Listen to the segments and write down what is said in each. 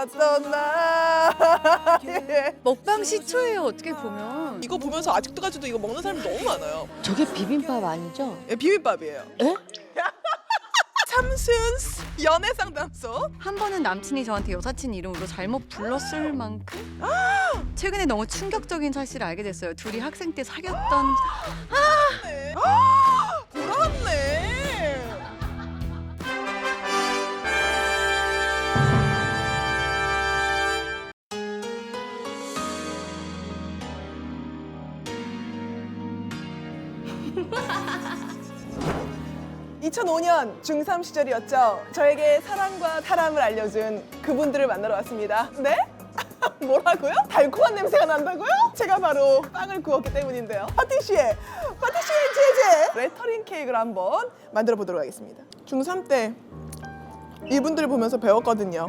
숨겨왔던 나의 먹방 시초예요. 어떻게 보면. 이거 보면서 아직도까지도 이거 먹는 사람이 너무 많아요. 저게 비빔밥 아니죠? 예, 비빔밥이에요. 에? 참순 연애 상담소. 한 번은 남친이 저한테 여사친 이름으로 잘못 불렀을 만큼 최근에 너무 충격적인 사실을 알게 됐어요. 둘이 학생 때 사귀었던. 네. 돌아왔네. (2005년) 중3 시절이었죠. 저에게 사랑과 사랑을 알려준 그분들을 만나러 왔습니다. 네? 뭐라고요? 달콤한 냄새가 난다고요? 제가 바로 빵을 구웠기 때문인데요. 파티시에 제제 레터링 케이크를 한번 만들어 보도록 하겠습니다. 중3 때 이분들을 보면서 배웠거든요.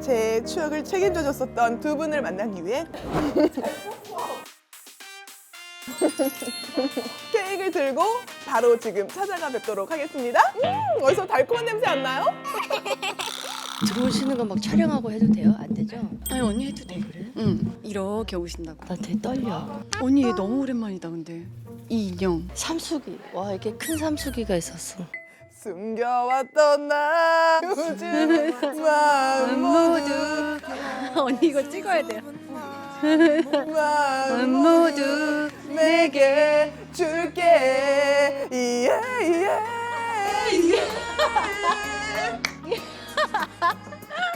제 추억을 책임져 줬었던 두 분을 만난 이후에 케이크를 들고 바로 지금 찾아가 뵙도록 하겠습니다. 어디서 달콤한 냄새 안 나요? 들어오시는 거 막 촬영하고 해도 돼요? 안 되죠? 아니 언니 해도 돼. 그래? 응. 이렇게 오신다고. 나 되게 떨려. 언니 얘 너무 오랜만이다 근데. 이 인형. 삼수기. 와, 이렇게 큰 삼수기가 있었어. 숨겨왔던 나 요즘 마음 모두 언니 이거 찍어야 돼요. 마음 모두 내게 줄게.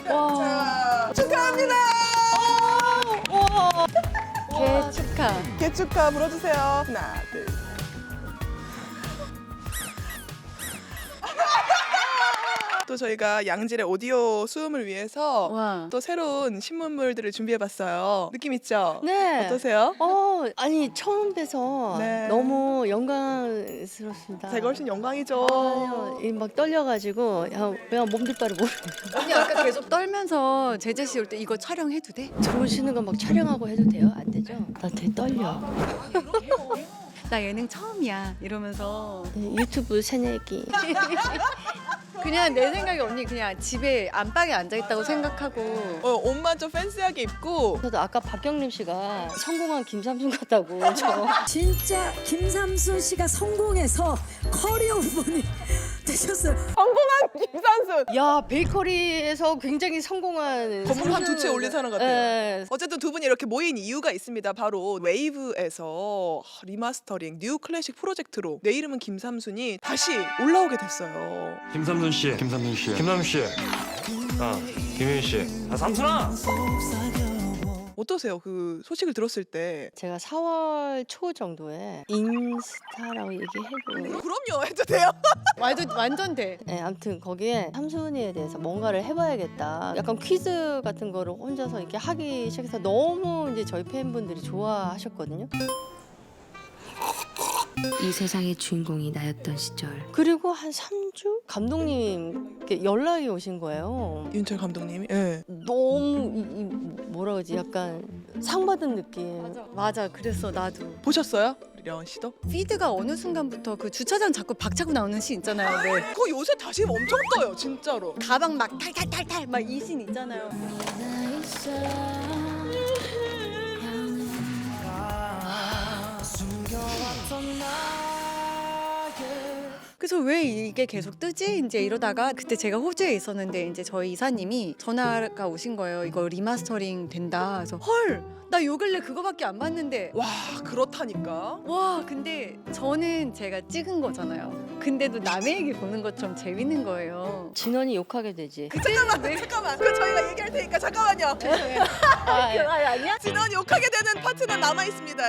와. 축하합니다. 개 축하. 개축하 불어주세요. 하나 둘. 또 저희가 양질의 오디오 수음을 위해서 와. 또 새로운 신문물들을 준비해봤어요. 느낌 있죠? 네. 어떠세요? 아니 처음 뵈서 네. 너무 영광스럽습니다. 제가 훨씬 영광이죠. 아니요, 막 떨려가지고 그냥 몸둘바를 모르겠어요. 언니 아까 계속 떨면서 제재 씨 올 때 이거 촬영해도 돼? 들어오시는 거 막 촬영하고 해도 돼요? 안 되죠? 나 되게 떨려. 나 예능 처음이야 이러면서 네, 유튜브 새내기. 그냥 내 생각에 언니 그냥 집에 안방에 앉아있다고 생각하고 옷만 좀 팬시하게 입고 저도 아까 박경림 씨가 성공한 김삼순 같다고 저. 진짜 김삼순 씨가 성공해서 커리어 우먼이 되셨어요. 성공한 김산순. 야, 베이커리에서 굉장히 성공한 건물 한 두 채 올린 사람 같아요. 네. 어쨌든 두 분이 이렇게 모인 이유가 있습니다. 바로 웨이브에서 리마스터링 뉴 클래식 프로젝트로 내 이름은 김삼순이 다시 올라오게 됐어요. 김삼순 씨, 김남순 씨, 김혜인 씨, 삼순아. 어떠세요? 그 소식을 들었을 때. 제가 4월 초 정도에 인스타라고 얘기해도 그럼요, 해도 돼요. 완전 돼. 네, 아무튼 거기에 삼순이에 대해서 뭔가를 해봐야겠다. 약간 퀴즈 같은 거를 혼자서 이렇게 하기 시작해서 너무 이제 저희 팬분들이 좋아하셨거든요. 이 세상의 주인공이 나였던 시절. 그리고 한 3주 감독님께 연락이 오신 거예요. 윤철 감독님이. 예. 너무 뭐라 그러지? 약간 상 받은 느낌. 맞아. 그랬어 나도. 보셨어요? 려원 씨도? 피드가 어느 순간부터 그 주차장 자꾸 박차고 나오는 씬 있잖아요. 네. 그거 요새 다시 엄청 떠요, 진짜로. 가방 막 탈탈탈탈 막 이 씬 있잖아요. 그래서 왜 이게 계속 뜨지? 이제 이러다가 그때 제가 호주에 있었는데 이제 저희 이사님이 전화가 오신 거예요. 이거 리마스터링 된다. 그래서 헐, 나 요 근래 그거밖에 안 봤는데. 와, 그렇다니까. 와, 근데 저는 제가 찍은 거잖아요. 근데도 남의 얘기 보는 것처럼 재밌는 거예요. 진원이 욕하게 되지. 잠깐만. 그 저희가 얘기할 테니까 잠깐만요. 아니야? 진원 욕하게 되는 파트는 남아 있습니다.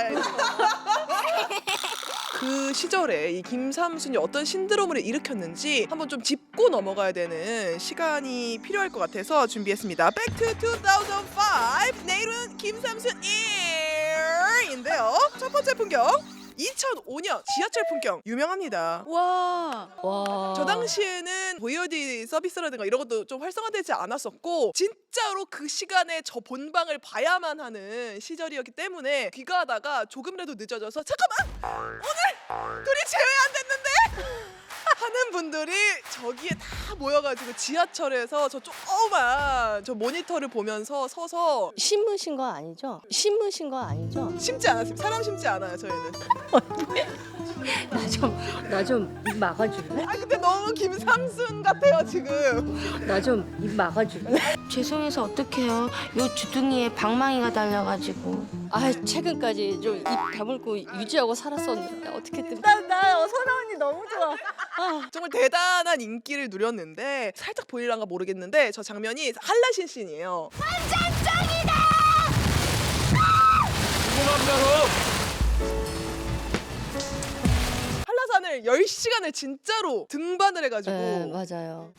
그 시절에 이 김삼순이 어떤 신드롬을 일으켰는지 한번 좀 짚고 넘어가야 되는 시간이 필요할 것 같아서 준비했습니다. Back to 2005. 내 이름은 김삼순인데요. 첫 번째 풍경. 2005년 지하철 풍경 유명합니다. 와. 와. 저 당시에는 VOD 서비스라든가 이런 것도 좀 활성화되지 않았었고 진짜로 그 시간에 저 본방을 봐야만 하는 시절이었기 때문에 귀가하다가 조금이라도 늦어져서 잠깐만! 오늘 둘이 제외 안 됐는데? 하는 분들이 저기에 다 모여가지고 지하철에서 저 조그만 저 모니터를 보면서 서서 심으신 거 아니죠? 심으신 거 아니죠? 심지 않았습니다. 사람 심지 않아요 저희는. 나 좀 입 막아줄래? 아 근데 너무 김삼순 같아요 지금. 나 좀 입 막아줄래? 죄송해서 어떡해요. 요 주둥이에 방망이가 달려가지고. 아 최근까지 좀 입 다물고 유지하고 살았었는데 어떻게든 나 선아 언니 너무 좋아. 정말 대단한 인기를 누렸는데 살짝 보일란가 모르겠는데 저 장면이 한라신 씬이에요. 한라산을 10시간을 진짜로 등반을 해가지고 네 맞아요.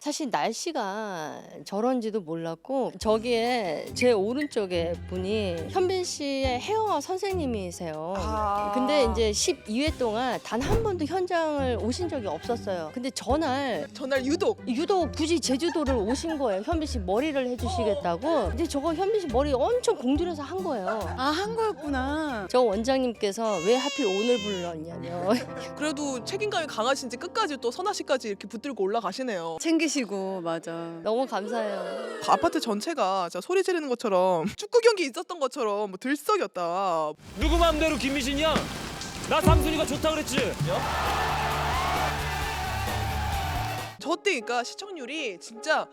사실 날씨가 저런지도 몰랐고 저기에 제 오른쪽에 분이 현빈 씨의 헤어 선생님이세요. 아. 근데 이제 12회 동안 단 한 번도 현장을 오신 적이 없었어요. 근데 전날 유독 유독 굳이 제주도를 오신 거예요. 현빈 씨 머리를 해주시겠다고. 근데 저거 현빈 씨 머리 엄청 공들여서 한 거예요. 아, 한 거였구나. 저 원장님께서 왜 하필 오늘 불렀냐며. 그래도 책임감이 강하신지 끝까지 또 선아 씨까지 이렇게 붙들고 올라가시네요. 챙기시고, 맞아. 너무 감사해요. 아파트 전체가 진짜 소리 지르는 것처럼 축구 경기 있었던 것처럼 뭐 들썩였다. 누구 마음대로 김미진이야? 나 삼순이가 좋다 그랬지. 저 때니까 시청률이 진짜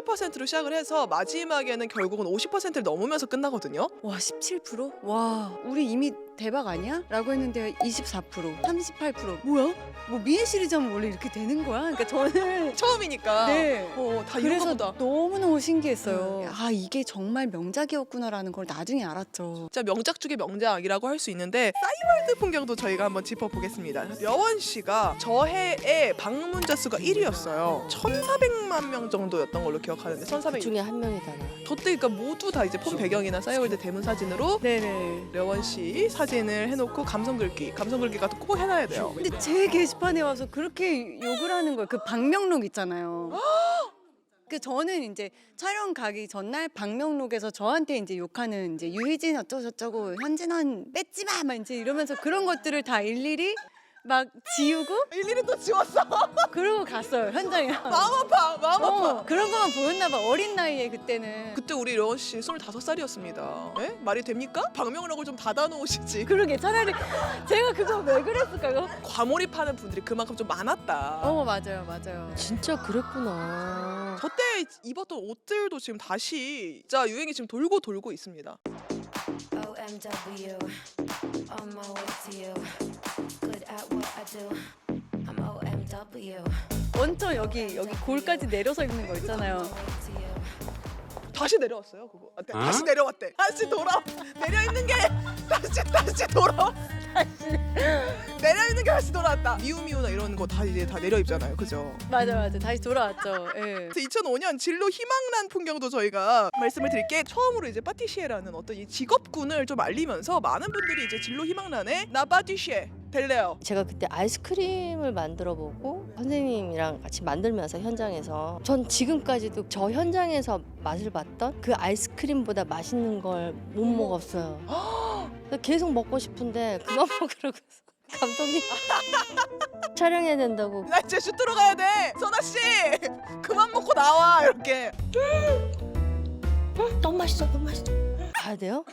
17%로 시작을 해서 마지막에는 결국은 50%를 넘으면서 끝나거든요. 와, 17%? 와, 우리 이미 대박 아니야? 라고 했는데 24%, 38%. 뭐야? 뭐 미니 시리즈 하면 원래 이렇게 되는 거야? 그러니까 저는 처음이니까 네. 다 이런가 그래서 보다. 너무너무 신기했어요. 아, 이게 정말 명작이었구나라는 걸 나중에 알았죠. 진짜 명작 중에 명작이라고 할 수 있는데 싸이월드 풍경도 저희가 한번 짚어보겠습니다. 려원 씨가 저 해의 방문자 수가 1위였어요. 1,400만 명 정도였던 걸로 기억하는데 그 1,400. 중에 한 명이잖아. 저 때니까 모두 다 이제 폰 배경이나 싸이월드 대문 사진으로 네네. 려원 씨 사진을 해놓고 감성 글귀가 또 꼭 해놔야 돼요. 근데 제 게시판에 와서 그렇게 욕을 하는 거예요. 그 방명록 있잖아요. 그 저는 이제 촬영 가기 전날 방명록에서 저한테 이제 욕하는 이제 유희진 어쩌고저쩌고 현진원 뺏지 마, 막 이제 이러면서 그런 것들을 다 일일이 막 지우고 일일이 또 지웠어. 그러고 갔어요 현장에. 마음 아파. 그런 것만 보였나 봐 어린 나이에 그때는. 그때 우리 려원 씨 25살이었습니다. 에? 말이 됩니까? 방명록을 좀 닫아놓으시지. 그러게 차라리 제가 그거 왜 그랬을까요? 과몰입하는 분들이 그만큼 좀 많았다. 맞아요. 진짜 그랬구나. 저 때 입었던 옷들도 지금 다시 진짜 유행이 지금 돌고 있습니다. OMW, on my way to you. Good at what I do. I'm OMW. 원천 여기 골까지 내려서 입는 거 있잖아요. On my way to you. 다시 내려왔어요 그거. 다시 내려왔대. 다시 돌아. 내려 있는 게 다시 돌아. 내려 있는 게 다시 돌아왔다. 미우미우나 이런 거 다 이제 다 내려 입잖아요, 그죠? 맞아. 다시 돌아왔죠. 예. 2005년 진로 희망란 풍경도 저희가 말씀을 드릴게 처음으로 이제 파티시에라는 어떤 이 직업군을 좀 알리면서 많은 분들이 이제 진로 희망란에 나 파티시에 될래요. 제가 그때 아이스크림을 만들어 보고 선생님이랑 같이 만들면서 현장에서 전 지금까지도 저 현장에서 맛을 봤던 그 아이스크림보다 맛있는 걸 못 먹었어요. 계속 먹고 싶은데 그만 먹으라고 해서 감독님 촬영해야 된다고. 나 이제 슈트로 가야 돼. 선아 씨 그만 먹고 나와 이렇게. 너무 맛있어. 가야 돼요?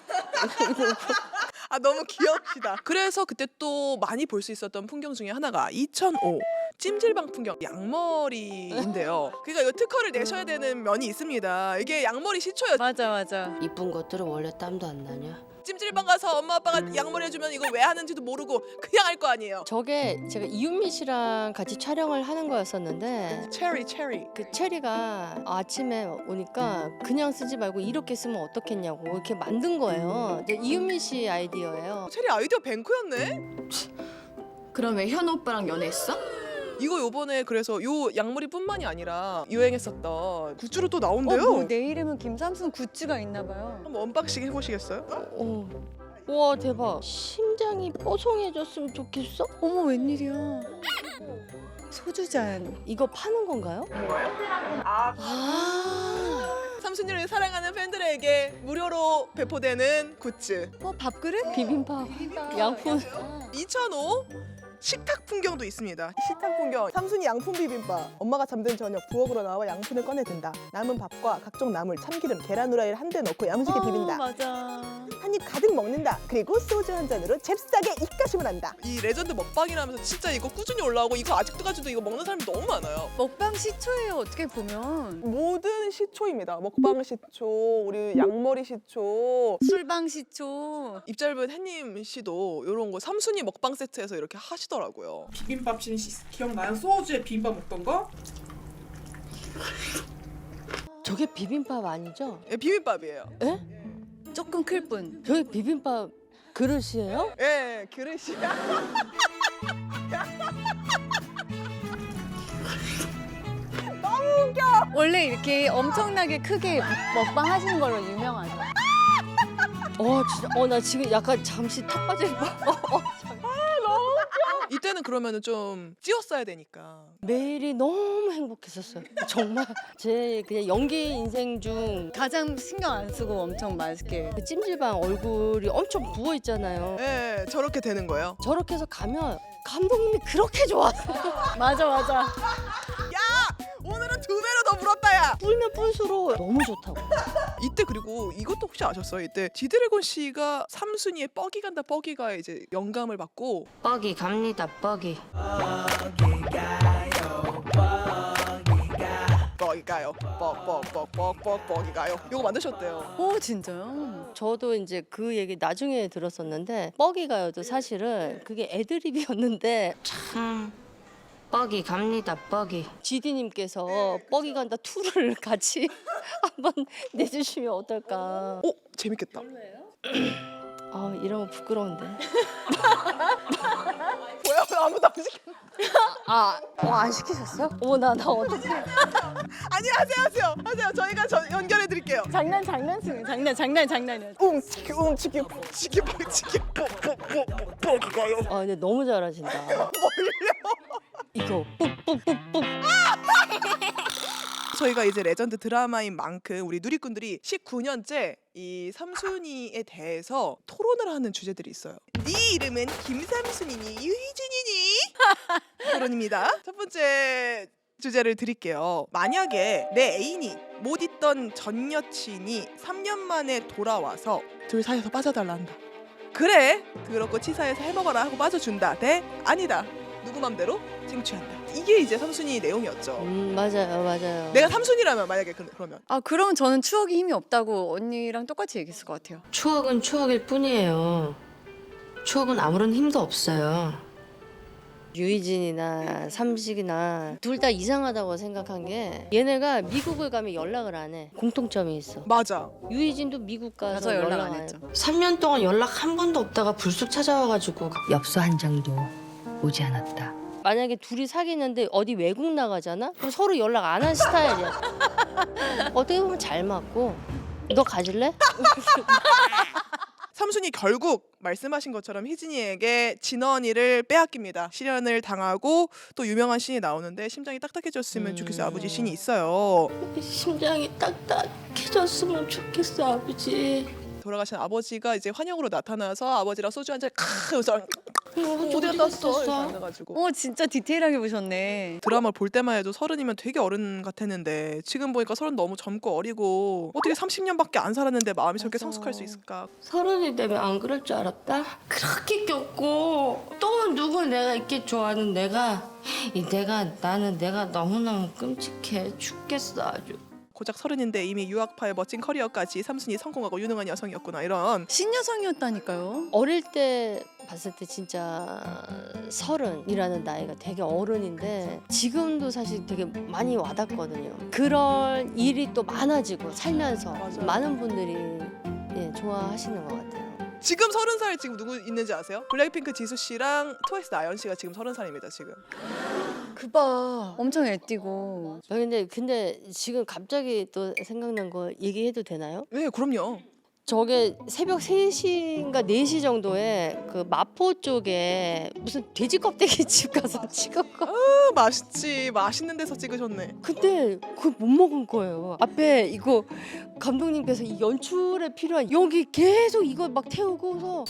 너무 귀엽시다. 그래서 그때 또 많이 볼 수 있었던 풍경 중에 하나가 2005 찜질방 풍경 양머리인데요. 그러니까 이거 특허를 내셔야 되는 면이 있습니다. 이게 양머리 시초였. 맞아. 이쁜 것들은 원래 땀도 안 나냐? 찜질방 가서 엄마 아빠가 양머리 해주면 이거 왜 하는지도 모르고 그냥 할 거 아니에요. 저게 제가 이윤미 씨랑 같이 촬영을 하는 거였었는데 체리. 그 체리가 아침에 오니까 그냥 쓰지 말고 이렇게 쓰면 어떻겠냐고 이렇게 만든 거예요. 근데 이윤미 씨 아이디어예요. 체리 아이디어 뱅크였네. 그럼 왜 현우 오빠랑 연애했어? 이거 요번에 그래서 요 양머리뿐만이 아니라 유행했었던 굿즈로 또 나온대요. 내 이름은 김삼순 굿즈가 있나 봐요. 한번 언박싱 해보시겠어요? 와 대박. 심장이 뽀송해졌으면 좋겠어? 어머 웬일이야. 소주잔. 이거 파는 건가요? 삼순이를 사랑하는 팬들에게 무료로 배포되는 굿즈. 밥그릇? 비빔밥, 양푼. 2005 식탁 풍경도 있습니다. 식탁 풍경. 삼순이 양푼 비빔밥. 엄마가 잠든 저녁 부엌으로 나와 양푼을 꺼내든다. 남은 밥과 각종 나물, 참기름, 계란 후라이를 한데 넣고 야무지게 비빈다. 맞아. 한 입 가득 먹는다. 그리고 소주 한 잔으로 잽싸게 입가심을 한다. 이 레전드 먹방이라면서 진짜 이거 꾸준히 올라오고 이거 아직도까지도 이거 먹는 사람이 너무 많아요. 먹방 시초예요. 어떻게 보면 모든 시초입니다. 먹방 시초, 우리 양머리 시초. 술방 시초. 입 짧은 햇님 씨도 이런 거 삼순이 먹방 세트에서 이렇게 하시더라고요. 비빔밥 기억나요? 소주에 비빔밥 먹던 거? 저게 비빔밥 아니죠? 예, 비빔밥이에요. 에? 조금 클 뿐. 저게 비빔밥 그릇이에요? 예, 그릇이야. 너무 웃겨. 원래 이렇게 엄청나게 크게 먹방 하시는 걸로 유명하죠. 진짜. 나 지금 약간 잠시 턱 빠질 뻔. 이때는 그러면은 좀 찌웠어야 되니까. 매일이 너무 행복했었어요. 정말 제 그냥 연기 인생 중 가장 신경 안 쓰고 엄청 맛있게. 그 찜질방 얼굴이 엄청 부어 있잖아요. 예, 저렇게 되는 거예요. 저렇게 해서 가면 감독님이 그렇게 좋아하세요. 맞아. 오늘은 2배로 더 물었다 야. 불면 불수록 너무 좋다고. 이때 그리고 이것도 혹시 아셨어요? 이때 지드래곤 씨가 삼순이의 뻐기 간다 뻐기가 이제 영감을 받고 뻐기 갑니다 뻐기. 뻐기가요 뻐기가요 이거 만드셨대요. 오 진짜요? 저도 이제 그 얘기 나중에 들었었는데 뻐기가요도 사실은 그게 애드립이었는데 참 뻐기 갑니다 뻐기. GD님께서 뻐기 간다 2를 같이 한번 내주시면 어떨까. 재밌겠다. 이러면 부끄러운데. 뭐야 왜 아무도 안 시켜? 안 시키셨어요? 나 어떡해. 아니 하세요. 저희가 연결해 드릴게요. 장난이야. 움치기 뻐기가요. 근데 너무 잘하신다. 뭘요? 이거 뿍뿍뿍뿍. 저희가 이제 레전드 드라마인 만큼 우리 누리꾼들이 19년째 이 삼순이에 대해서 토론을 하는 주제들이 있어요. 네 이름은 김삼순이니 유희준이니? 토론입니다. 첫 번째 주제를 드릴게요. 만약에 내 애인이 못 있던 전 여친이 3년 만에 돌아와서 둘 사이에서 빠져달라 한다. 그래 그렇고 치사해서 해먹어라 하고 빠져준다. 대 아니다 누구 맘대로 쟁취한다. 이게 이제 삼순이 내용이었죠. 맞아요. 내가 삼순이라면 만약에 그러면 그럼 저는 추억이 힘이 없다고 언니랑 똑같이 얘기했을 것 같아요. 추억은 추억일 뿐이에요. 추억은 아무런 힘도 없어요. 유희진이나 삼식이나 둘 다 이상하다고 생각한 게 얘네가 미국을 가면 연락을 안 해. 공통점이 있어. 맞아. 유희진도 미국 가서 연락 안 안 했죠. 3년 동안 연락 한 번도 없다가 불쑥 찾아와가지고 엽서 한 장도 오지 않았다. 만약에 둘이 사귀는데 어디 외국 나가잖아? 그럼 서로 연락 안 한 스타일이야. 어떻게 보면 잘 맞고. 너 가질래? 삼순이 결국 말씀하신 것처럼 희진이에게 진원이를 빼앗깁니다. 실연을 당하고 또 유명한 씬이 나오는데 심장이 딱딱해졌으면 좋겠어 아버지 씬이 있어요. 심장이 딱딱해졌으면 좋겠어 아버지. 돌아가신 아버지가 이제 환영으로 나타나서 아버지랑 소주 한잔 하면서 어디 갔다 왔어? 이렇게 앉아가지고 진짜 디테일하게 보셨네. 드라마를 볼 때만 해도 30이면 되게 어른 같았는데 지금 보니까 30 너무 젊고 어리고 어떻게 30년밖에 안 살았는데 마음이 저렇게 성숙할 수 있을까? 30이 되면 안 그럴 줄 알았다? 그렇게 겪고 또 누구 내가 이렇게 좋아하는 나는 내가 너무너무 끔찍해 죽겠어 아주. 고작 30인데 이미 유학파의 멋진 커리어까지 삼순이 성공하고 유능한 여성이었구나 이런. 신여성이었다니까요. 어릴 때 봤을 때 진짜 30이라는 나이가 되게 어른인데 지금도 사실 되게 많이 와닿거든요. 그런 일이 또 많아지고 살면서 맞아요. 많은 분들이 좋아하시는 것 같아요. 지금 30살 지금 누구 있는지 아세요? 블랙핑크 지수 씨랑 트와이스 나연 씨가 지금 30살입니다 지금. 그봐 엄청 애띠고. 근데 지금 갑자기 또 생각난 거 얘기해도 되나요? 네 그럼요. 저게 새벽 3시인가 4시 정도에 그 마포 쪽에 무슨 돼지 껍데기 집 가서 찍었고 맛있지. 맛있는 데서 찍으셨네. 근데 그걸 못 먹은 거예요. 앞에 이거 감독님께서 이 연출에 필요한 여기 계속 이거 막 태우고서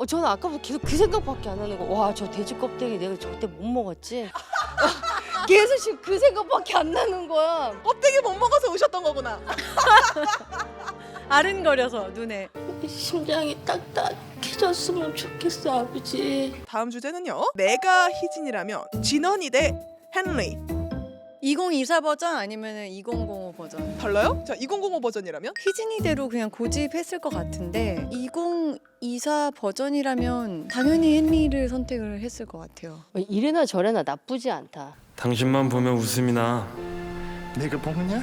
저는 아까부터 계속 그 생각밖에 안 하는 거. 와, 저 돼지 껍데기 내가 절대 못 먹었지. 계속 지금 그 생각밖에 안 나는 거야. 껍데기 못 먹어서 우셨던 거구나. 아른거려서 눈에. 심장이 딱딱해졌으면 좋겠어, 아버지. 다음 주제는요. 내가 희진이라면 진원이 대 헨리. 2024 버전 아니면 2005 버전? 달라요? 자, 2005 버전이라면? 희진이대로 그냥 고집했을 것 같은데 2024 버전이라면 당연히 헨리를 선택을 했을 것 같아요. 이래나 저래나 나쁘지 않다. 당신만 보면 웃음이 나. 내가 먹냐?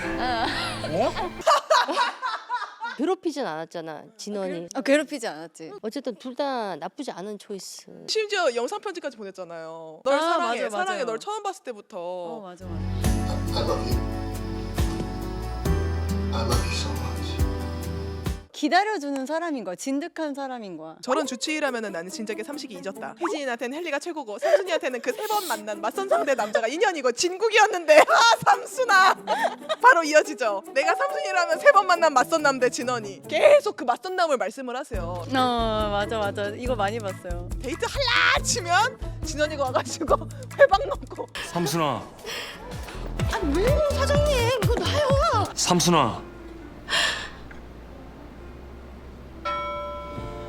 괴롭히진 않았잖아, 진원이. 괴롭히지 않았지. 어쨌든 둘 다 나쁘지 않은 초이스. 심지어 영상 편지까지 보냈잖아요. 널 사랑해. 맞아요, 사랑해. 맞아요. 널 처음 봤을 때부터. 맞아. I love you. I love you so much. 기다려주는 사람인 거야. 진득한 사람인 거야. 저런 주치의라면은 나는 진작에 삼식이 잊었다. 희진이한테는 헨리가 최고고 삼순이한테는 그 3번 만난 맞선 상대 남자가 인연이고 진국이었는데 삼순아 바로 이어지죠. 내가 삼순이라면 3번 만난 맞선 남대 진원이 계속 그 맞선 남을 말씀을 하세요. 맞아. 이거 많이 봤어요. 데이트 할라 치면 진원이가 와가지고 회방 넣고 삼순아. 왜요, 사장님? 이거 놔요. 삼순아.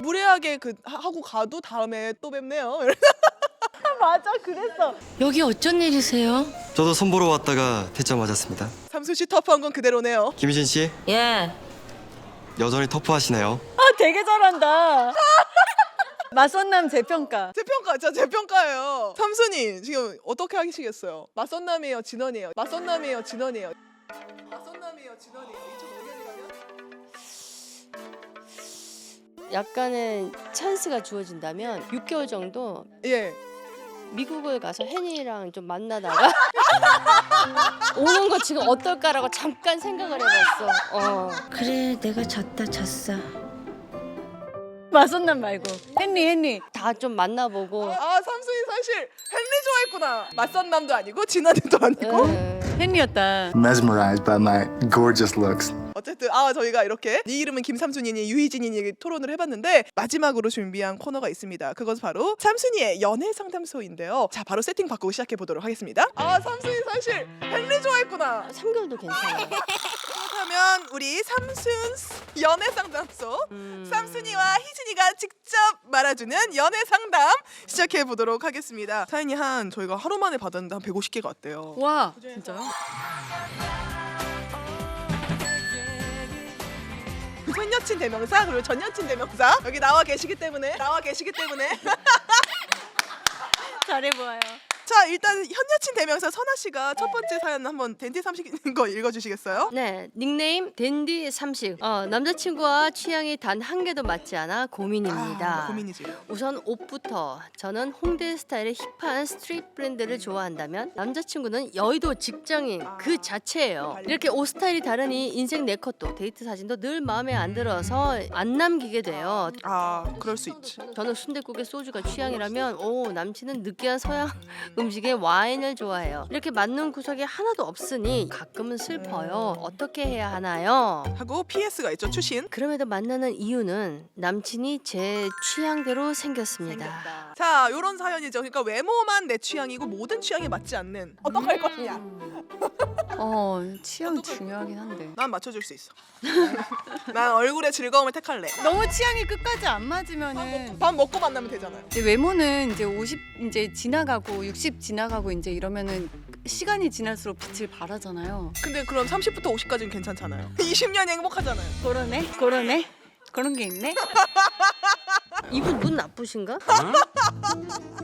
무례하게 그 하고 가도 다음에 또 뵙네요. 맞아, 그랬어. 여기 어쩐 일이세요? 저도 선보러 왔다가 대짜 맞았습니다. 삼순 씨 터프한 건 그대로네요. 김희진 씨 예. 여전히 터프하시네요. 되게 잘한다. 맞선남 재평가. 재평가, 재평가예요. 삼순이 지금 어떻게 하시겠어요? 맞선남이에요, 진원이에요. 맞선남이에요, 진원이에요. 맞선남이에요, 진원이에요. 2005년이라면? 약간의 찬스가 주어진다면 6개월 정도 예. 미국을 가서 헨리랑 좀 만나다가 오는 거 지금 어떨까라고 잠깐 생각을 해봤어. 그래, 내가 졌어. 맞선남 말고 헨리. 다 좀 만나보고. 삼순이 사실 헨리 좋아했구나. 맞선남도 아니고 진원이도 아니고. 헨리였다. Mesmerized by my gorgeous looks. 어쨌든 저희가 이렇게 네 이름은 김삼순이니 유희진이니 토론을 해봤는데 마지막으로 준비한 코너가 있습니다. 그것은 바로 삼순이의 연애 상담소인데요. 자, 바로 세팅 바꾸고 시작해 보도록 하겠습니다. 삼순이 사실 헨리 좋아했구나. 3개월도 괜찮아. 그렇다면 우리 삼순 연애 상담소 삼순이와 희진이가 직접 말아주는 연애 상담 시작해 보도록 하겠습니다. 사연이 저희가 하루 만에 받았는데 한 150개가 왔대요. 와, 진짜요? 전 여친 대명사 그리고 전 여친 대명사 여기 나와 계시기 때문에 잘해보아요. 자, 일단 현 여친 대명사 선아 씨가 첫 번째 사연 한번 댄디 삼식 있는 거 읽어주시겠어요? 네, 닉네임 댄디 삼식. 남자친구와 취향이 단 한 개도 맞지 않아 고민입니다. 고민이지. 우선 옷부터. 저는 홍대 스타일의 힙한 스트릿 브랜드를 좋아한다면 남자친구는 여의도 직장인 그 자체예요. 이렇게 옷 스타일이 다르니 인생 네컷도 데이트 사진도 늘 마음에 안 들어서 안 남기게 돼요. 그럴 수 있지. 저는 순댓국에 소주가 취향이라면 남친은 느끼한 서양 음식에 와인을 좋아해요. 이렇게 맞는 구석이 하나도 없으니 가끔은 슬퍼요. 어떻게 해야 하나요? 하고 PS가 있죠. 추신. 그럼에도 만나는 이유는 남친이 제 취향대로 생겼습니다. 자, 요런 사연이죠. 그러니까 외모만 내 취향이고 모든 취향에 맞지 않는 어떡할 것이냐. 취향 중요하긴 한데. 난 맞춰줄 수 있어. 난 얼굴의 즐거움을 택할래. 너무 취향이 끝까지 안 맞으면은 밥 먹고 만나면 되잖아요. 이제 외모는 이제 50 이제 지나가고 60 지나가고 이제 이러면은 시간이 지날수록 빛을 발하잖아요. 근데 그럼 30부터 50까지는 괜찮잖아요. 20년이 행복하잖아요. 그러네. 그런 게 있네. 이분 눈 나쁘신가?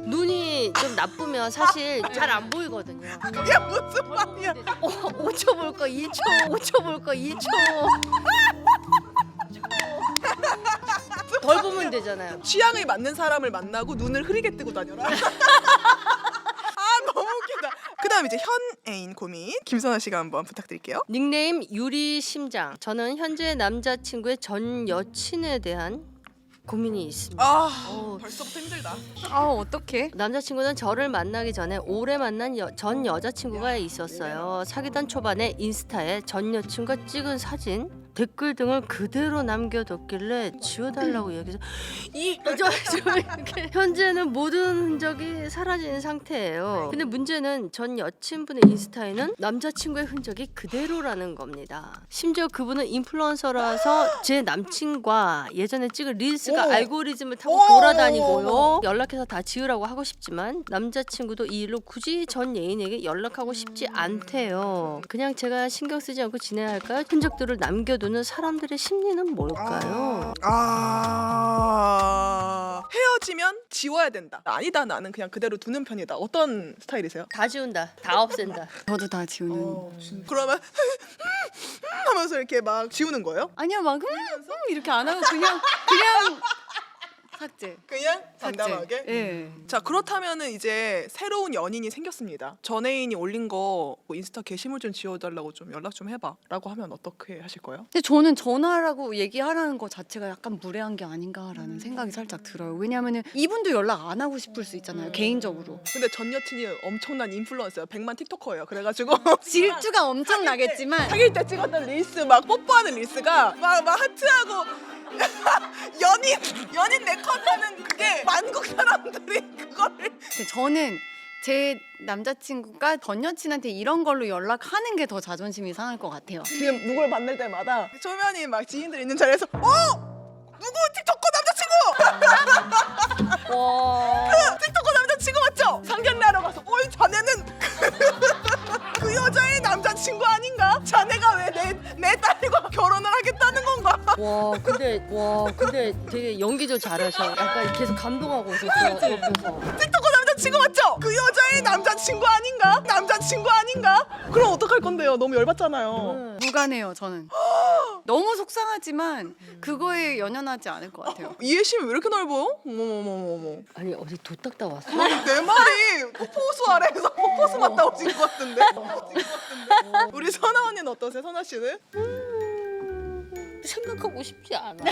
눈이 좀 나쁘면 사실 잘 안 보이거든요. 그게 무슨 말이야? 5초 볼 거 2초, 5초 볼 거 2초. 덜 보면 되잖아요. 취향에 맞는 사람을 만나고 눈을 흐리게 뜨고 다녀라. 너무 웃기다. 그다음 이제 현 애인 고민 김선아 씨가 한번 부탁드릴게요. 닉네임 유리 심장. 저는 현재 남자친구의 전 여친에 대한 고민이 있습니다. 벌써부터 힘들다. 어떡해? 남자친구는 저를 만나기 전에 오래 만난 전 여자친구가 있었어요. 사귀던 초반에 인스타에 전 여친과 찍은 사진, 댓글 등을 그대로 남겨뒀길래 지워달라고 얘기해서 이렇게 현재는 모든 흔적이 사라진 상태예요. 근데 문제는 전 여친분의 인스타에는 남자친구의 흔적이 그대로라는 겁니다. 심지어 그분은 인플루언서라서 제 남친과 예전에 찍은 릴스가 알고리즘을 타고 돌아다니고요. 연락해서 다 지우라고 하고 싶지만 남자친구도 이 일로 굳이 전 애인에게 연락하고 싶지 않대요. 그냥 제가 신경 쓰지 않고 지내야 할까요? 흔적들을 남겨두는 사람들의 심리는 뭘까요? 헤어지면 지워야 된다. 아니다, 나는 그냥 그대로 두는 편이다. 어떤 스타일이세요? 다 지운다. 다 없앤다. 저도 다 지우는. 그러면 하면서 이렇게 막 지우는 거예요? 아니요, 막 이렇게 안 하고 그냥 삭제. 그냥 담담하게? 예. 자, 그렇다면은 이제 새로운 연인이 생겼습니다. 전 애인이 올린 거뭐 인스타 게시물 좀 지워달라고 좀 연락 좀 해봐 라고 하면 어떻게 하실 거예요? 근데 저는 전화라고 얘기하라는 것 자체가 약간 무례한 게 아닌가라는 생각이 살짝 들어요. 왜냐하면은 이분도 연락 안 하고 싶을 수 있잖아요, 개인적으로. 근데 전 여친이 엄청난 인플루언서예요. 100만 틱토커예요. 그래가지고 질투가 엄청 나겠지만 사귈 때 찍었던 릴스 막 뽀뽀하는 릴스가 막 하트하고 연인 네컷하는 그게 만국 사람들이 그거를 근데 저는 제 남자친구가 전 여친한테 이런 걸로 연락하는 게 더 자존심이 상할 것 같아요. 지금 누굴 만날 때마다 초면이 막 지인들 있는 자리에서 누구 틱토커 남자친구 그 틱토커 남자친구 맞죠? 상견례 하러 가서 자네는 그 여자의 남자친구 아닌가? 자네가 왜 내 딸과 결혼을 하겠다는 건가? 와 근데 되게 연기도 잘하셔. 약간 계속 감동하고 있었어 옆에서. 틱토커 남자친구 맞죠? 그 여자의 남자친구 아닌가? 남자친구 아닌가? 그럼 어떡할 건데요? 너무 열받잖아요. 무관해요, 저는. 너무 속상하지만 그거에 연연하지 않을 것 같아요. 이해심이 왜 이렇게 넓어요? 어머머머머머. 아니 어디 도 닦다 왔어? 내 말이 폭포수 아래에서 폭포수 맞다 오신 것 같은데? 우리 선아 언니는 어떠세요? 선아 씨는? 생각하고 싶지 않아.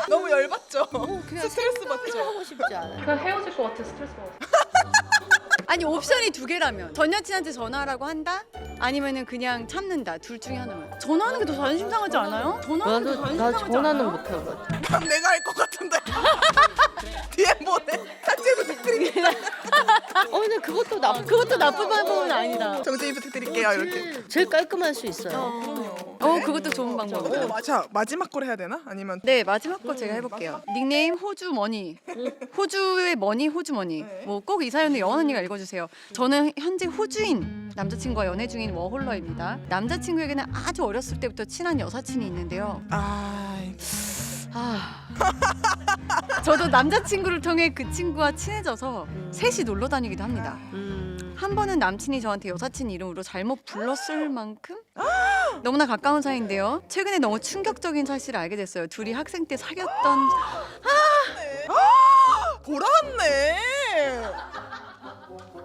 너무 열받죠? 그냥 스트레스 받죠? 하고 싶지 않아. 그냥 헤어질 것 같아. 스트레스 받아. 아니 옵션이 두 개라면 전 여친한테 전화하라고 한다? 아니면은 그냥 참는다. 둘 중에 하나만. 전화하는 게 더 자존심 상하지 않아요? 전화하는 게 더 자존심 나 상하지 전화는 않아요? 못 하거든. 그럼 내가 할 것 같은데. 뒤에 보내. 삭제 부탁드립니다. 근데 그것도 그것도 나쁜 방법은 아니다. 정재인 부탁드릴게요. 이렇게. 제일 깔끔할 수 있어요. 그것도 좋은 방법이에요. 자, 마지막 걸 해야 되나? 아니면 네, 마지막 거 제가 해볼게요. 닉네임 호주 머니. 호주의 머니, 호주 머니. 뭐 꼭 이 사연을 여원 언니가 읽어주세요. 저는 현재 호주인 남자친구와 연애 중인 워홀러입니다. 남자친구에게는 아주 어렸을 때부터 친한 여사친이 있는데요. 저도 남자친구를 통해 그 친구와 친해져서 셋이 놀러 다니기도 합니다. 한 번은 남친이 저한테 여사친 이름으로 잘못 불렀을 만큼 너무나 가까운 사이인데요. 최근에 너무 충격적인 사실을 알게 됐어요. 둘이 학생 때 사귀었던 돌아왔네.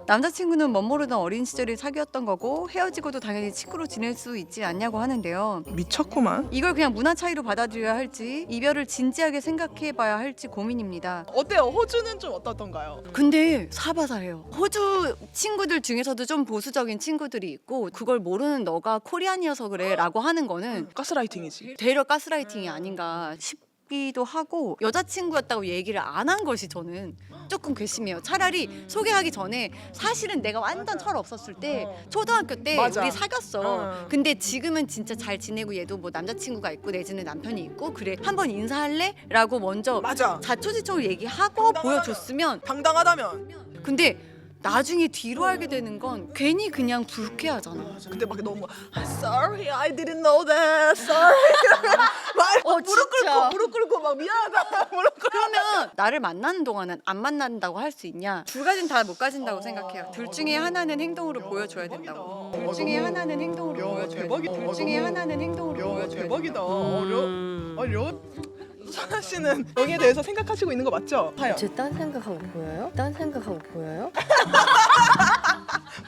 남자친구는 멋모르던 어린 시절에 사귀었던 거고 헤어지고도 당연히 친구로 지낼 수 있지 않냐고 하는데요. 미쳤구만. 이걸 그냥 문화 차이로 받아들여야 할지 이별을 진지하게 생각해봐야 할지 고민입니다. 어때요? 호주는 좀 어떻던가요? 근데 사바사해요. 호주 친구들 중에서도 좀 보수적인 친구들이 있고 그걸 모르는 너가 코리안이어서 그래 라고 하는 거는 가스라이팅이지. 되려 가스라이팅이 아닌가 싶기도 하고 여자친구였다고 얘기를 안 한 것이 저는 조금 괘씸해요. 차라리 소개하기 전에 사실은 내가 완전 철 없었을 때 초등학교 때 맞아. 우리 사귀었어. 근데 지금은 진짜 잘 지내고 얘도 뭐 남자친구가 있고 내지는 남편이 있고 그래 한번 인사할래? 라고 먼저 맞아. 자초지종을 얘기하고 보여줬으면 당당하다면. 근데 나중에 뒤로 알게 되는 건 괜히 그냥 불쾌하잖아. 근데 막 너무 sorry I didn't know that sorry 무릎 꿇고 막 미안하다 무릎 꿇고 그러면 나를 만나는 동안은 안 만난다고 할 수 있냐? 두 가지는 다 못 가진다고 생각해요. 둘 중에 하나는 행동으로 보여줘야 된다고. 둘 중에 하나는 행동으로 보여줘야 된다고. 둘 중에 하나는 행동으로 보여줘야 된다고. 대박이다. 어려. 선아 씨는 여기에 대해서 생각하시고 있는 거 맞죠? 제 딴 생각하고 보여요? 딴 생각하고 보여요?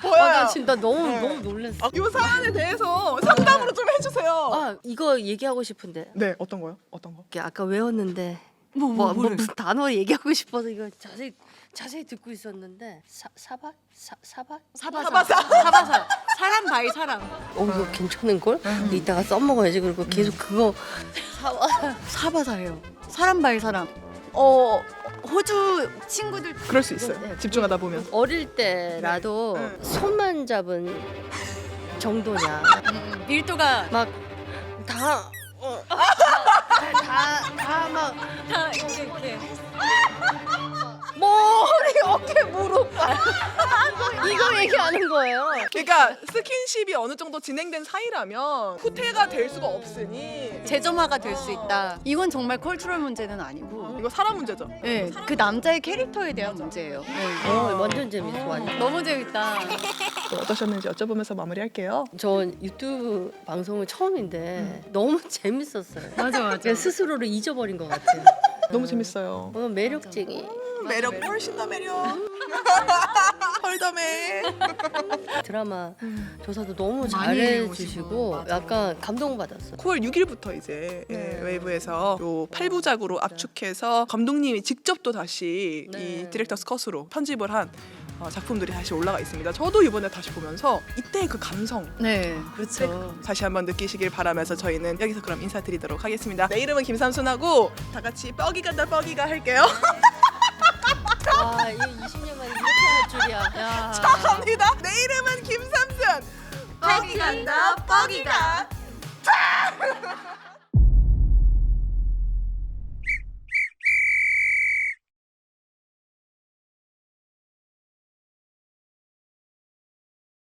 보여요. 나 진짜 너무 네. 너무 놀랐어. 이 사안에 대해서 상담으로 좀 해주세요. 아 이거 얘기하고 싶은데. 네, 어떤 거요? 어떤 거? 이게 아까 외웠는데 뭐를? 무슨 단어 얘기하고 싶어서 이거 자세히 듣고 있었는데 사바. 사바사. 사람 바이 사람. 이거 괜찮은 걸? 이따가 써먹어야지. 그리고 계속 그거 사바사예요. 사람 바이 사람. 호주 친구들 그럴 수 있어요. 집중하다 보면. 어릴 때라도 네. 손만 잡은 정도냐. 밀도가 다 다 이렇게. 머리, 어깨, 무릎 이거 얘기하는 거예요. 그러니까 스킨십이 어느 정도 진행된 사이라면 후퇴가 될 수가 없으니 재점화가 될 수 있다. 이건 정말 컬처럴 문제는 아니고, 이거 사람 문제죠. 네, 그 남자의 캐릭터에 대한 문제예요. 네. 완전 재밌어. 완전. 너무 재밌다. 또 어떠셨는지 여쭤보면서 마무리할게요. 저 유튜브 방송은 처음인데 너무 재밌었어요. 맞아. 그냥 스스로를 잊어버린 것 같아요. 너무 재밌어요. 너무 매력쟁이. 매력 훨씬 더 매력. 헐더매. 드라마 조사도 너무 많이 잘해주시고 해오시고, 맞아. 약간 감동받았어요. 9월 6일부터 이제 웨이브에서 요 8부작으로 압축해서 감독님이 직접 또 다시 이 디렉터스 컷으로 편집을 한 작품들이 다시 올라가 있습니다. 저도 이번에 다시 보면서 이때의 그 감성 네, 그렇죠. 다시 한번 느끼시길 바라면서 저희는 여기서 그럼 인사드리도록 하겠습니다. 내 이름은 김삼순하고 다 같이 뻐기가 다 뻐기가 할게요. 와, 이게 20년 만에 이렇게 할 줄이야. 야. 자, 갑니다. 내 이름은 김삼순. 뻐기 간다 뻐기가.